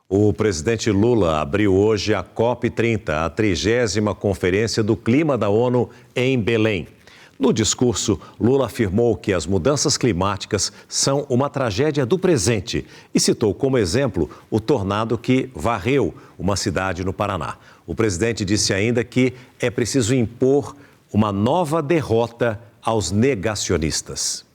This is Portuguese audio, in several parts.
O presidente Lula abriu hoje a COP30, a 30ª Conferência do Clima da ONU em Belém. No discurso, Lula afirmou que as mudanças climáticas são uma tragédia do presente e citou como exemplo o tornado que varreu uma cidade no Paraná. O presidente disse ainda que é preciso impor uma nova derrota aos negacionistas.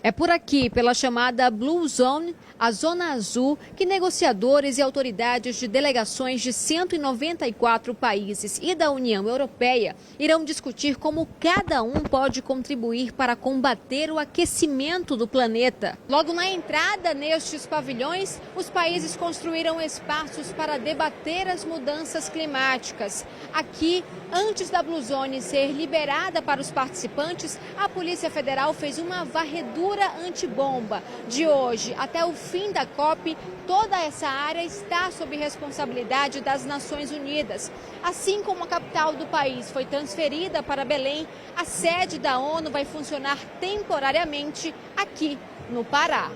É por aqui, pela chamada Blue Zone, a Zona Azul, que negociadores e autoridades de delegações de 194 países e da União Europeia irão discutir como cada um pode contribuir para combater o aquecimento do planeta. Logo na entrada nestes pavilhões, os países construíram espaços para debater as mudanças climáticas. Aqui, antes da Blue Zone ser liberada para os participantes, a Polícia Federal fez uma varredura antibomba. De hoje até o fim da COP, toda essa área está sob responsabilidade das Nações Unidas. Assim como a capital do país foi transferida para Belém, a sede da ONU vai funcionar temporariamente aqui no Pará.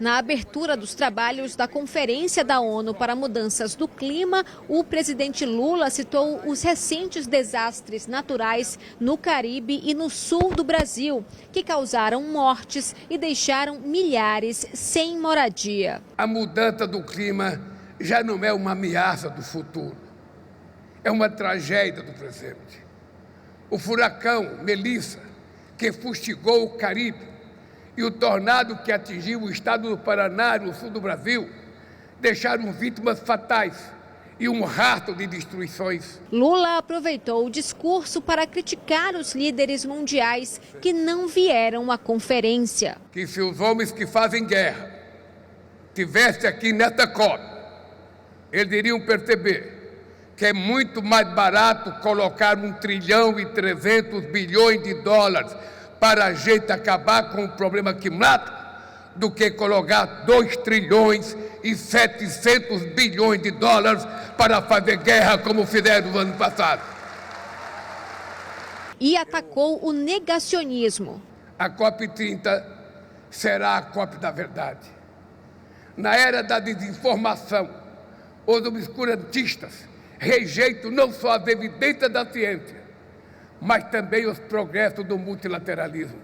Na abertura dos trabalhos da Conferência da ONU para Mudanças do Clima, o presidente Lula citou os recentes desastres naturais no Caribe e no sul do Brasil, que causaram mortes e deixaram milhares sem moradia. A mudança do clima já não é uma ameaça do futuro, é uma tragédia do presente. O furacão Melissa, que fustigou o Caribe, e o tornado que atingiu o estado do Paraná, no sul do Brasil, deixaram vítimas fatais e um rastro de destruições. Lula aproveitou o discurso para criticar os líderes mundiais que não vieram à conferência. Que se os homens que fazem guerra estivessem aqui nesta COP, eles iriam perceber que é muito mais barato colocar 1,3 trilhão para a gente acabar com o problema climático, do que colocar 2,7 trilhões para fazer guerra como fizeram no ano passado. E atacou o negacionismo. A COP30 será a COP da verdade. Na era da desinformação, os obscurantistas rejeitam não só as evidências da ciência, mas também os progressos do multilateralismo.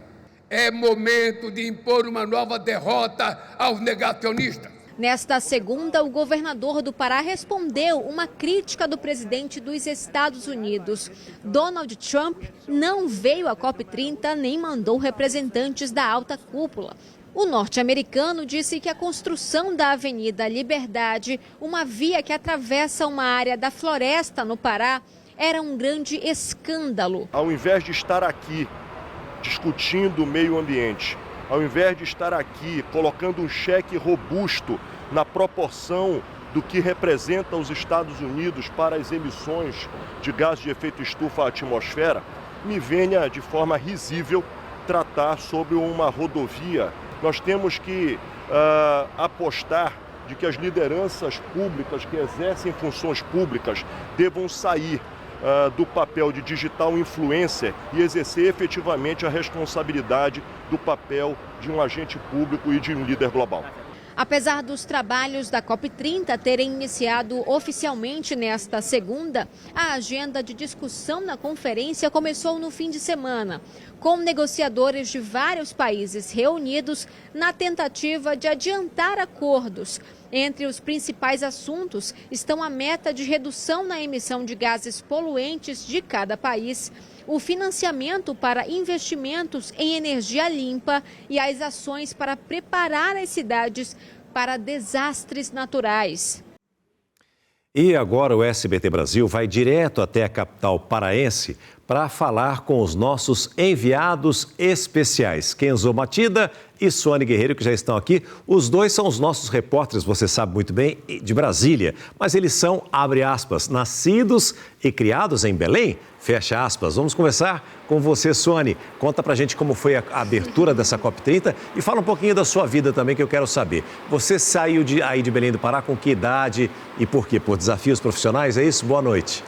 É momento de impor uma nova derrota aos negacionistas. Nesta segunda, o governador do Pará respondeu uma crítica do presidente dos Estados Unidos. Donald Trump não veio à COP30 nem mandou representantes da alta cúpula. O norte-americano disse que a construção da Avenida Liberdade, uma via que atravessa uma área da floresta no Pará, era um grande escândalo. Ao invés de estar aqui discutindo o meio ambiente, ao invés de estar aqui colocando um cheque robusto na proporção do que representa os Estados Unidos para as emissões de gases de efeito estufa à atmosfera, me venha de forma risível tratar sobre uma rodovia. Nós temos que apostar de que as lideranças públicas que exercem funções públicas devam sair do papel de digital influencer e exercer efetivamente a responsabilidade do papel de um agente público e de um líder global. Apesar dos trabalhos da COP30 terem iniciado oficialmente nesta segunda, a agenda de discussão na conferência começou no fim de semana, com negociadores de vários países reunidos na tentativa de adiantar acordos. Entre os principais assuntos estão a meta de redução na emissão de gases poluentes de cada país, o financiamento para investimentos em energia limpa e as ações para preparar as cidades para desastres naturais. E agora o SBT Brasil vai direto até a capital paraense para falar com os nossos enviados especiais, Kenzo Matida e Suane Guerreiro, que já estão aqui. Os dois são os nossos repórteres, você sabe muito bem, de Brasília, mas eles são, abre aspas, nascidos e criados em Belém, fecha aspas. Vamos conversar com você, Suane. Conta pra gente como foi a abertura dessa COP30 e fala um pouquinho da sua vida também, que eu quero saber. Você saiu aí de Belém do Pará com que idade e por quê? Por desafios profissionais, é isso? Boa noite.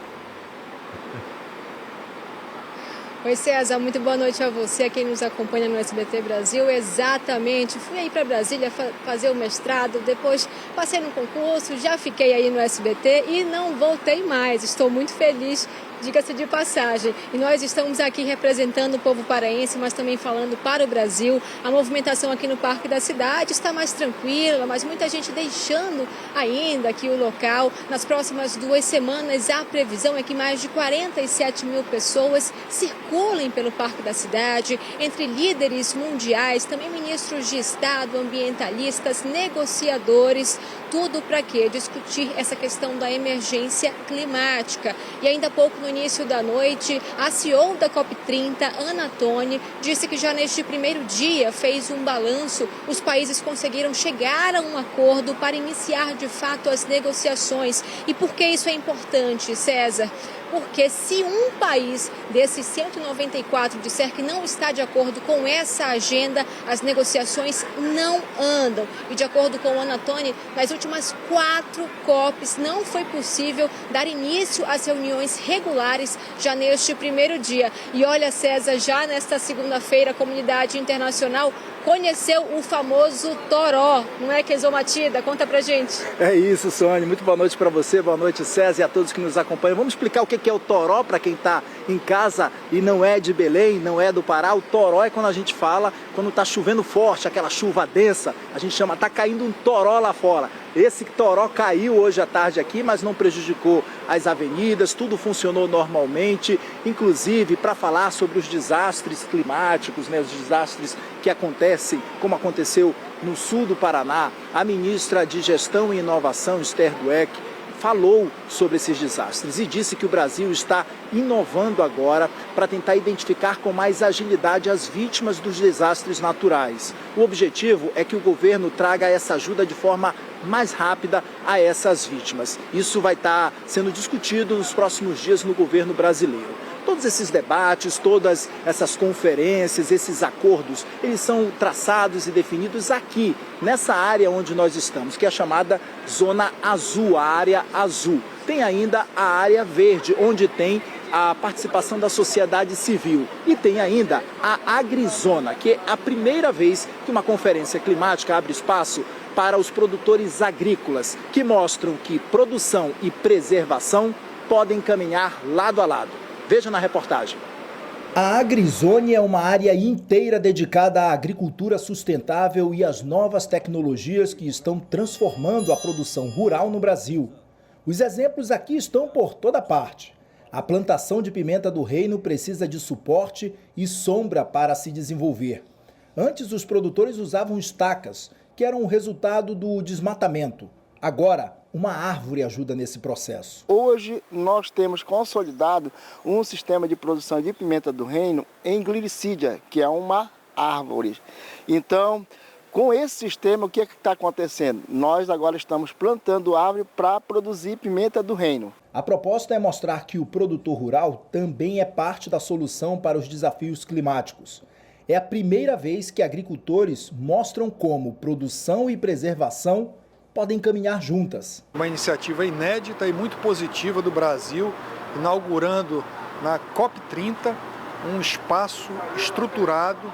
Oi, César, muito boa noite a você, a quem nos acompanha no SBT Brasil. Exatamente, fui aí para Brasília fazer o mestrado, depois passei no concurso, já fiquei aí no SBT e não voltei mais. Estou muito feliz, diga-se de passagem. E nós estamos aqui representando o povo paraense, mas também falando para o Brasil. A movimentação aqui no Parque da Cidade está mais tranquila, mas muita gente deixando ainda aqui o local. Nas próximas 2 semanas, a previsão é que mais de 47 mil pessoas circulem pelo Parque da Cidade, entre líderes mundiais, também ministros de Estado, ambientalistas, negociadores, tudo para quê? Discutir essa questão da emergência climática. E ainda há pouco, no início da noite, a CEO da COP30, Ana Toni, disse que já neste primeiro dia fez um balanço. Os países conseguiram chegar a um acordo para iniciar de fato as negociações. E por que isso é importante, César? Porque se um país desses 194 disser que não está de acordo com essa agenda, as negociações não andam. E de acordo com o Ana Toni, nas últimas 4 COPs não foi possível dar início às reuniões regulares já neste primeiro dia. E olha, César, já nesta segunda-feira a comunidade internacional conheceu o famoso toró, não é, Kenzo Matida? Conta pra gente. É isso, Sônia. Muito boa noite para você, boa noite, César, e a todos que nos acompanham. Vamos explicar o que é o toró para quem está em casa e não é de Belém, não é do Pará. O toró é quando a gente fala, quando está chovendo forte, aquela chuva densa, a gente chama, está caindo um toró lá fora. Esse toró caiu hoje à tarde aqui, mas não prejudicou as avenidas, tudo funcionou normalmente, inclusive para falar sobre os desastres climáticos, né, os desastres que acontecem, como aconteceu no sul do Paraná. A ministra de Gestão e Inovação, Esther Dweck, falou sobre esses desastres e disse que o Brasil está inovando agora para tentar identificar com mais agilidade as vítimas dos desastres naturais. O objetivo é que o governo traga essa ajuda de forma mais rápida a essas vítimas. Isso vai estar sendo discutido nos próximos dias no governo brasileiro. Todos esses debates, todas essas conferências, esses acordos, eles são traçados e definidos aqui, nessa área onde nós estamos, que é a chamada Zona Azul, a área azul. Tem ainda a área verde, onde tem a participação da sociedade civil. E tem ainda a Agrizona, que é a primeira vez que uma conferência climática abre espaço para os produtores agrícolas, que mostram que produção e preservação podem caminhar lado a lado. Veja na reportagem. A Agrizone é uma área inteira dedicada à agricultura sustentável e às novas tecnologias que estão transformando a produção rural no Brasil. Os exemplos aqui estão por toda parte. A plantação de pimenta do reino precisa de suporte e sombra para se desenvolver. Antes, os produtores usavam estacas, que eram o resultado do desmatamento. Agora, uma árvore ajuda nesse processo. Hoje nós temos consolidado um sistema de produção de pimenta do reino em glicídia, que é uma árvore. Então, com esse sistema, o que está acontecendo? Nós agora estamos plantando árvore para produzir pimenta do reino. A proposta é mostrar que o produtor rural também é parte da solução para os desafios climáticos. É a primeira vez que agricultores mostram como produção e preservação podem caminhar juntas. Uma iniciativa inédita e muito positiva do Brasil, inaugurando na COP30 um espaço estruturado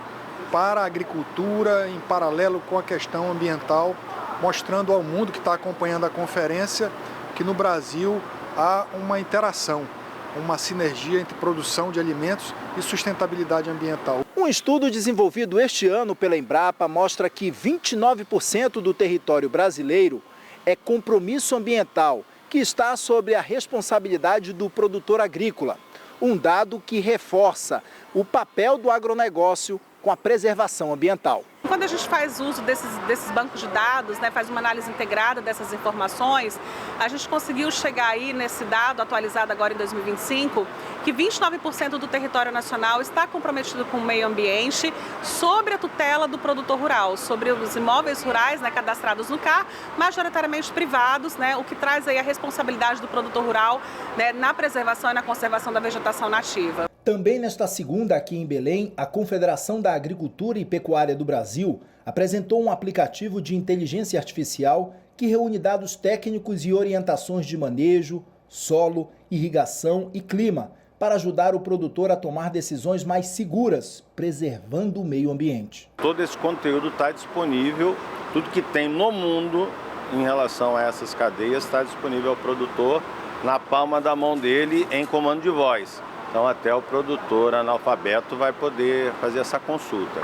para a agricultura em paralelo com a questão ambiental, mostrando ao mundo que está acompanhando a conferência que no Brasil há uma interação, uma sinergia entre produção de alimentos e sustentabilidade ambiental. Um estudo desenvolvido este ano pela Embrapa mostra que 29% do território brasileiro é compromisso ambiental, que está sob a responsabilidade do produtor agrícola. Um dado que reforça o papel do agronegócio com a preservação ambiental. Quando a gente faz uso desses bancos de dados, né, faz uma análise integrada dessas informações, a gente conseguiu chegar aí nesse dado atualizado agora em 2025, que 29% do território nacional está comprometido com o meio ambiente sobre a tutela do produtor rural, sobre os imóveis rurais, né, cadastrados no CAR, majoritariamente privados, né, o que traz aí a responsabilidade do produtor rural, né, na preservação e na conservação da vegetação nativa. Também nesta segunda, aqui em Belém, a Confederação da Agricultura e Pecuária do Brasil apresentou um aplicativo de inteligência artificial que reúne dados técnicos e orientações de manejo, solo, irrigação e clima, para ajudar o produtor a tomar decisões mais seguras, preservando o meio ambiente. Todo esse conteúdo está disponível, tudo que tem no mundo em relação a essas cadeias está disponível ao produtor na palma da mão dele em comando de voz. Então até o produtor analfabeto vai poder fazer essa consulta.